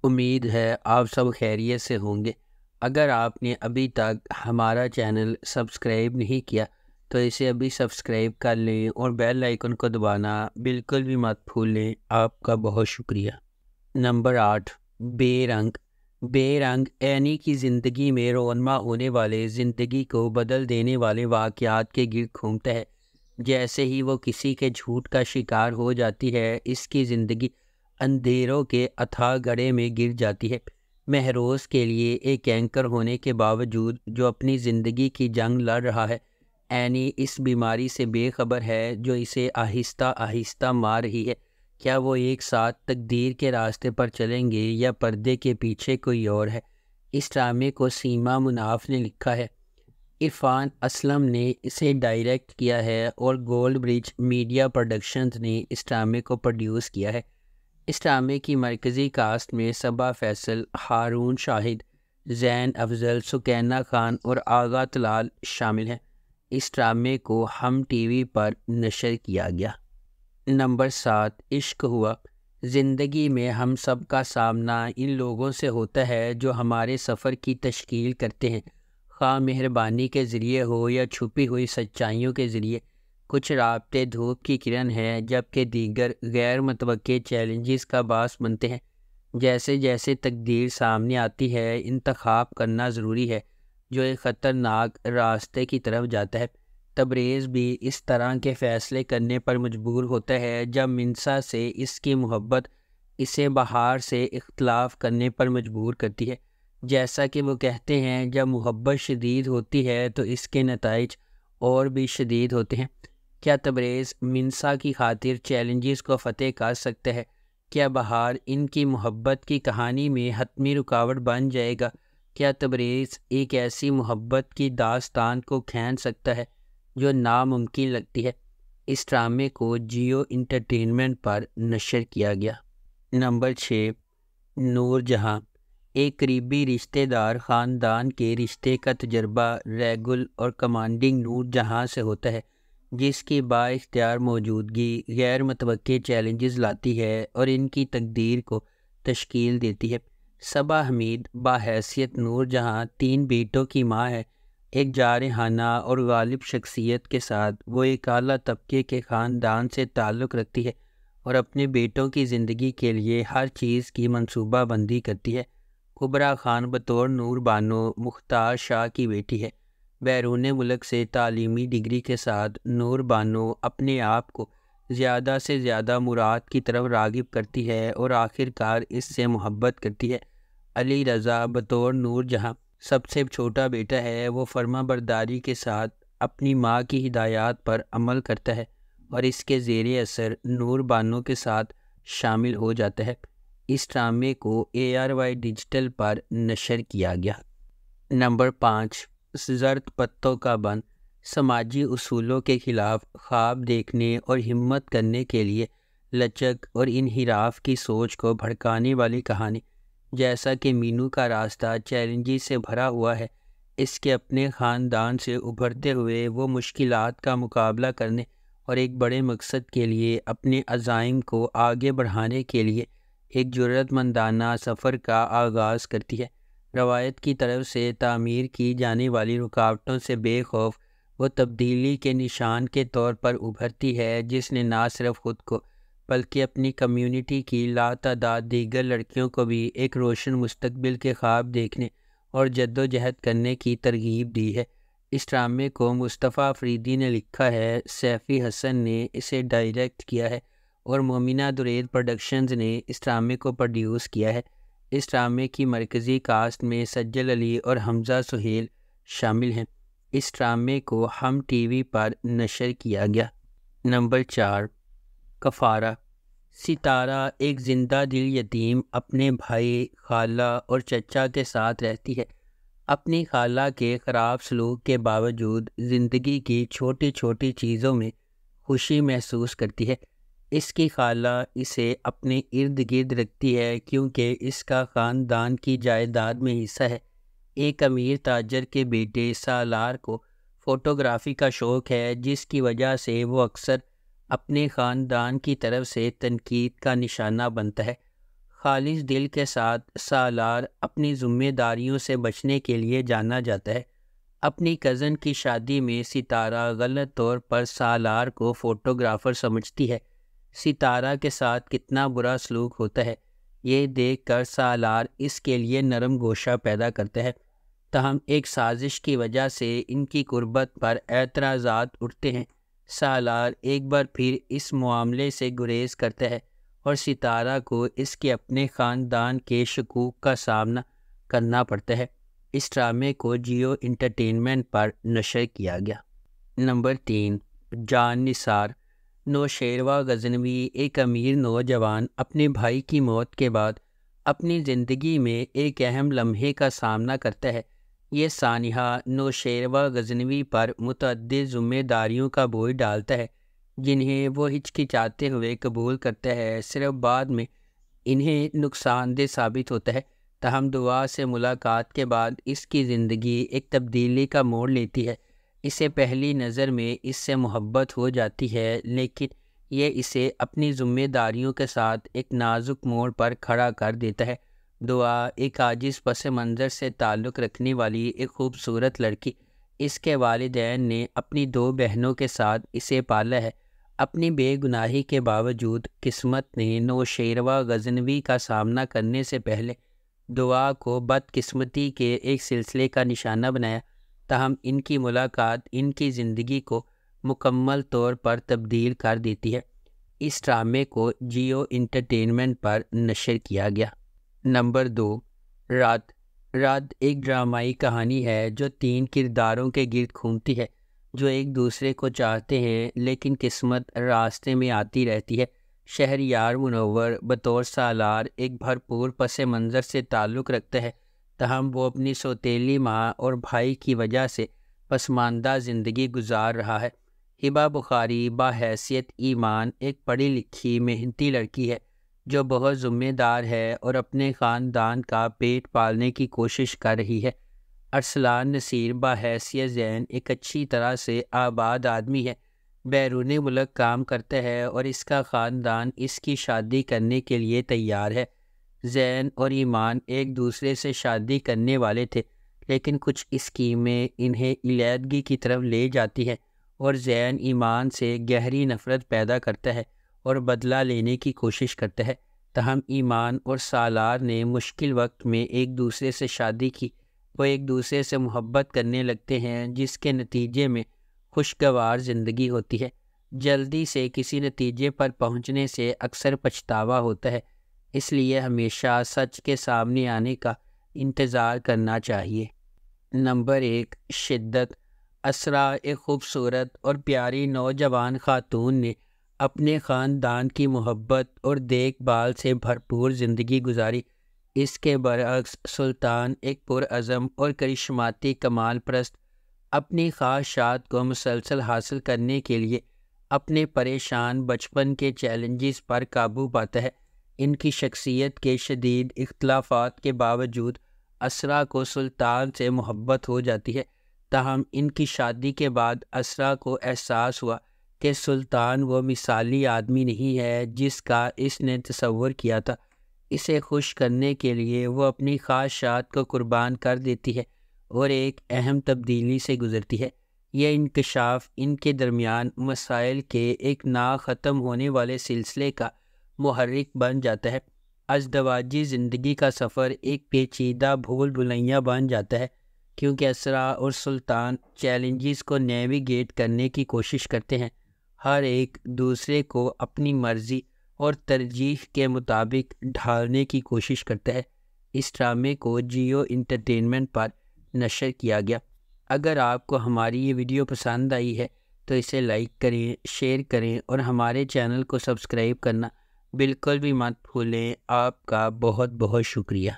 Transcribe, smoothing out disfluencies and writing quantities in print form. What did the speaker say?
امید ہے آپ سب خیریت سے ہوں گے۔ اگر آپ نے ابھی تک ہمارا چینل سبسکرائب نہیں کیا تو اسے ابھی سبسکرائب کر لیں اور بیل آئیکن کو دبانا بالکل بھی مت بھولیں۔ آپ کا بہت شکریہ۔ نمبر 8، بے رنگ۔ بے رنگ اینی کی زندگی میں رونما ہونے والے، زندگی کو بدل دینے والے واقعات کے گرد گھومتا ہے۔ جیسے ہی وہ کسی کے جھوٹ کا شکار ہو جاتی ہے، اس کی زندگی اندھیروں کے اتھاہ گڑھے میں گر جاتی ہے۔ مہروز کے لیے ایک اینکر ہونے کے باوجود جو اپنی زندگی کی جنگ لڑ رہا ہے، اینی اس بیماری سے بے خبر ہے جو اسے آہستہ آہستہ مار رہی ہے۔ کیا وہ ایک ساتھ تقدیر کے راستے پر چلیں گے یا پردے کے پیچھے کوئی اور ہے؟ اس ڈرامے کو سیما مناف نے لکھا ہے، عرفان اسلم نے اسے ڈائریکٹ کیا ہے اور گولڈ برج میڈیا پروڈکشنز نے اس ڈرامے کو پروڈیوس کیا ہے۔ اس ڈرامے کی مرکزی کاسٹ میں صبا فیصل، ہارون شاہد، زین افضل، سکینہ خان اور آغا طلال شامل ہیں۔ اس ڈرامے کو ہم ٹی وی پر نشر کیا گیا۔ نمبر 7، عشق ہوا۔ زندگی میں ہم سب کا سامنا ان لوگوں سے ہوتا ہے جو ہمارے سفر کی تشکیل کرتے ہیں، خواہ مہربانی کے ذریعے ہو یا چھپی ہوئی سچائیوں کے ذریعے۔ کچھ رابطے دھوپ کی کرن ہیں جبکہ دیگر غیر متوقع چیلنجز کا باعث بنتے ہیں۔ جیسے جیسے تقدیر سامنے آتی ہے، انتخاب کرنا ضروری ہے جو ایک خطرناک راستے کی طرف جاتا ہے۔ تبریز بھی اس طرح کے فیصلے کرنے پر مجبور ہوتا ہے جب منسا سے اس کی محبت اسے بہار سے اختلاف کرنے پر مجبور کرتی ہے۔ جیسا کہ وہ کہتے ہیں، جب محبت شدید ہوتی ہے تو اس کے نتائج اور بھی شدید ہوتے ہیں۔ کیا تبریز منسا کی خاطر چیلنجز کو فتح کر سکتا ہے؟ کیا بہار ان کی محبت کی کہانی میں حتمی رکاوٹ بن جائے گا؟ کیا تبریز ایک ایسی محبت کی داستان کو کھینچ سکتا ہے جو ناممکن لگتی ہے؟ اس ڈرامے کو جیو انٹرٹینمنٹ پر نشر کیا گیا۔ نمبر 6، نور جہاں۔ ایک قریبی رشتہ دار خاندان کے رشتے کا تجربہ ریگل اور کمانڈنگ نور جہاں سے ہوتا ہے، جس کی با اختیار موجودگی غیر متوقع چیلنجز لاتی ہے اور ان کی تقدیر کو تشکیل دیتی ہے۔ صبا حمید بحیثیت نور جہاں 3 بیٹوں کی ماں ہے۔ ایک جارحانہ اور غالب شخصیت کے ساتھ وہ ایک اعلیٰ طبقے کے خاندان سے تعلق رکھتی ہے اور اپنے بیٹوں کی زندگی کے لیے ہر چیز کی منصوبہ بندی کرتی ہے۔ کبریٰ خان بطور نور بانو مختار شاہ کی بیٹی ہے۔ بیرون ملک سے تعلیمی ڈگری کے ساتھ نور بانو اپنے آپ کو زیادہ سے زیادہ مراد کی طرف راغب کرتی ہے اور آخر کار اس سے محبت کرتی ہے۔ علی رضا بطور نور جہاں سب سے چھوٹا بیٹا ہے۔ وہ فرما برداری کے ساتھ اپنی ماں کی ہدایات پر عمل کرتا ہے اور اس کے زیر اثر نور بانو کے ساتھ شامل ہو جاتا ہے۔ اس ڈرامے کو ARY ڈیجیٹل پر نشر کیا گیا۔ نمبر 5، زرد پتوں کا بن۔ سماجی اصولوں کے خلاف خواب دیکھنے اور ہمت کرنے کے لیے لچک اور انحراف کی سوچ کو بھڑکانے والی کہانی۔ جیسا کہ مینو کا راستہ چیلنجز سے بھرا ہوا ہے، اس کے اپنے خاندان سے ابھرتے ہوئے وہ مشکلات کا مقابلہ کرنے اور ایک بڑے مقصد کے لیے اپنے عزائم کو آگے بڑھانے کے لیے ایک جرأت مندانہ سفر کا آغاز کرتی ہے۔ روایت کی طرف سے تعمیر کی جانے والی رکاوٹوں سے بے خوف وہ تبدیلی کے نشان کے طور پر ابھرتی ہے، جس نے نہ صرف خود کو بلکہ اپنی کمیونٹی کی لاتعداد دیگر لڑکیوں کو بھی ایک روشن مستقبل کے خواب دیکھنے اور جدوجہد کرنے کی ترغیب دی ہے۔ اس ڈرامے کو مصطفیٰ فریدی نے لکھا ہے، سیفی حسن نے اسے ڈائریکٹ کیا ہے اور مومنہ درید پروڈکشنز نے اس ڈرامے کو پروڈیوس کیا ہے۔ اس ڈرامے کی مرکزی کاسٹ میں سجل علی اور حمزہ سہیل شامل ہیں۔ اس ڈرامے کو ہم ٹی وی پر نشر کیا گیا۔ نمبر 4، کفارہ۔ ستارہ ایک زندہ دل یتیم اپنے بھائی، خالہ اور چچا کے ساتھ رہتی ہے۔ اپنی خالہ کے خراب سلوک کے باوجود زندگی کی چھوٹی چھوٹی چیزوں میں خوشی محسوس کرتی ہے۔ اس کی خالہ اسے اپنے ارد گرد رکھتی ہے کیونکہ اس کا خاندان کی جائیداد میں حصہ ہے۔ ایک امیر تاجر کے بیٹے سالار کو فوٹوگرافی کا شوق ہے، جس کی وجہ سے وہ اکثر اپنے خاندان کی طرف سے تنقید کا نشانہ بنتا ہے۔ خالص دل کے ساتھ سالار اپنی ذمہ داریوں سے بچنے کے لیے جانا جاتا ہے۔ اپنی کزن کی شادی میں ستارہ غلط طور پر سالار کو فوٹوگرافر سمجھتی ہے۔ ستارہ کے ساتھ کتنا برا سلوک ہوتا ہے یہ دیکھ کر سالار اس کے لیے نرم گوشہ پیدا کرتا ہے، تاہم ایک سازش کی وجہ سے ان کی قربت پر اعتراضات اٹھتے ہیں۔ سالار ایک بار پھر اس معاملے سے گریز کرتا ہے اور ستارہ کو اس کے اپنے خاندان کے شکوک کا سامنا کرنا پڑتا ہے۔ اس ڈرامے کو جیو انٹرٹینمنٹ پر نشر کیا گیا۔ نمبر 3، جان نثار۔ نوشیروہ غزنوی ایک امیر نوجوان اپنے بھائی کی موت کے بعد اپنی زندگی میں ایک اہم لمحے کا سامنا کرتا ہے۔ یہ سانحہ نوشیروہ غزنوی پر متعدد ذمہ داریوں کا بوجھ ڈالتا ہے جنہیں وہ ہچکچاتے ہوئے قبول کرتا ہے، صرف بعد میں انہیں نقصان دہ ثابت ہوتا ہے۔ تاہم دعا سے ملاقات کے بعد اس کی زندگی ایک تبدیلی کا موڑ لیتی ہے۔ اسے پہلی نظر میں اس سے محبت ہو جاتی ہے، لیکن یہ اسے اپنی ذمہ داریوں کے ساتھ ایک نازک موڑ پر کھڑا کر دیتا ہے۔ دعا ایک عاجز پس منظر سے تعلق رکھنے والی ایک خوبصورت لڑکی۔ اس کے والدین نے اپنی 2 بہنوں کے ساتھ اسے پالا ہے۔ اپنی بے گناہی کے باوجود قسمت نے نوشیروہ غزنوی کا سامنا کرنے سے پہلے دعا کو بدقسمتی کے ایک سلسلے کا نشانہ بنایا، تاہم ان کی ملاقات ان کی زندگی کو مکمل طور پر تبدیل کر دیتی ہے۔ اس ڈرامے کو جیو انٹرٹینمنٹ پر نشر کیا گیا۔ نمبر 2، رات۔ رات ایک ڈرامائی کہانی ہے جو 3 کرداروں کے گرد گھومتی ہے جو ایک دوسرے کو چاہتے ہیں، لیکن قسمت راستے میں آتی رہتی ہے۔ شہریار منور بطور سالار ایک بھرپور پس منظر سے تعلق رکھتا ہے، تاہم وہ اپنی سوتیلی ماں اور بھائی کی وجہ سے پسماندہ زندگی گزار رہا ہے۔ ہبہ بخاری بحیثیت ایمان ایک پڑھی لکھی محنتی لڑکی ہے جو بہت ذمہ دار ہے اور اپنے خاندان کا پیٹ پالنے کی کوشش کر رہی ہے۔ ارسلان نصیر بحیثیت زین ایک اچھی طرح سے آباد آدمی ہے، بیرون ملک کام کرتا ہے اور اس کا خاندان اس کی شادی کرنے کے لیے تیار ہے۔ زین اور ایمان ایک دوسرے سے شادی کرنے والے تھے، لیکن کچھ اسکیمیں انہیں علیحدگی کی طرف لے جاتی ہیں اور زین ایمان سے گہری نفرت پیدا کرتا ہے اور بدلہ لینے کی کوشش کرتا ہے۔ تاہم ایمان اور سالار نے مشکل وقت میں ایک دوسرے سے شادی کی۔ وہ ایک دوسرے سے محبت کرنے لگتے ہیں، جس کے نتیجے میں خوشگوار زندگی ہوتی ہے۔ جلدی سے کسی نتیجے پر پہنچنے سے اکثر پچھتاوا ہوتا ہے، اس لیے ہمیشہ سچ کے سامنے آنے کا انتظار کرنا چاہیے۔ نمبر 1، شدت۔ اسرا ایک خوبصورت اور پیاری نوجوان خاتون نے اپنے خاندان کی محبت اور دیکھ بھال سے بھرپور زندگی گزاری۔ اس کے برعکس سلطان ایک پرعزم اور کرشماتی کمال پرست اپنی خواہشات کو مسلسل حاصل کرنے کے لیے اپنے پریشان بچپن کے چیلنجز پر قابو پاتا ہے۔ ان کی شخصیت کے شدید اختلافات کے باوجود اسرا کو سلطان سے محبت ہو جاتی ہے، تاہم ان کی شادی کے بعد اسرا کو احساس ہوا کہ سلطان وہ مثالی آدمی نہیں ہے جس کا اس نے تصور کیا تھا۔ اسے خوش کرنے کے لیے وہ اپنی خواہشات کو قربان کر دیتی ہے اور ایک اہم تبدیلی سے گزرتی ہے۔ یہ انکشاف ان کے درمیان مسائل کے ایک ختم ہونے والے سلسلے کا محرک بن جاتا ہے۔ ازدواجی زندگی کا سفر ایک پیچیدہ بھول بھلیاں بن جاتا ہے، کیونکہ اسرا اور سلطان چیلنجز کو نیویگیٹ کرنے کی کوشش کرتے ہیں، ہر ایک دوسرے کو اپنی مرضی اور ترجیح کے مطابق ڈھالنے کی کوشش کرتا ہے۔ اس ڈرامے کو جیو انٹرٹینمنٹ پر نشر کیا گیا۔ اگر آپ کو ہماری یہ ویڈیو پسند آئی ہے تو اسے لائک کریں، شیئر کریں اور ہمارے چینل کو سبسکرائب کرنا بالکل بھی مت بھولیں۔ آپ کا بہت بہت شکریہ۔